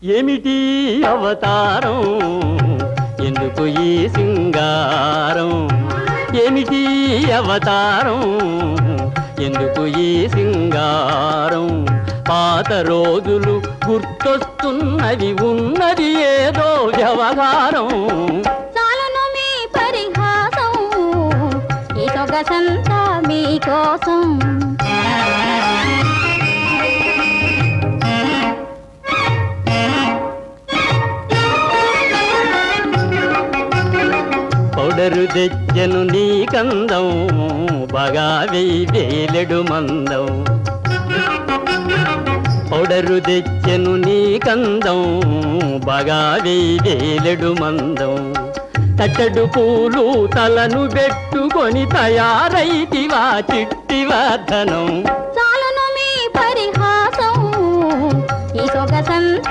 ఏమిటి అవతారం ఎందుకు ఈ సింగారం ఏమిటి అవతారం ఎందుకు ఈ సింగారం పాత రోజులు గుర్తొస్తున్నది ఉన్నది ఏదో వ్యవహారం చాలును మీ పరిహాసం ఈ సొగసంతా మీకోసం పౌడరు తెచ్చను నీ కందం బాగా వేలెడు మందం పౌడరు తెచ్చను నీ కందం బాగా వేలెడు మందం తట్టడు పూలు తలను పెట్టుకొని తయారైతివా చిట్టి వర్ధనం చాలును మీ పరిహాసం ఈ సొగసంతా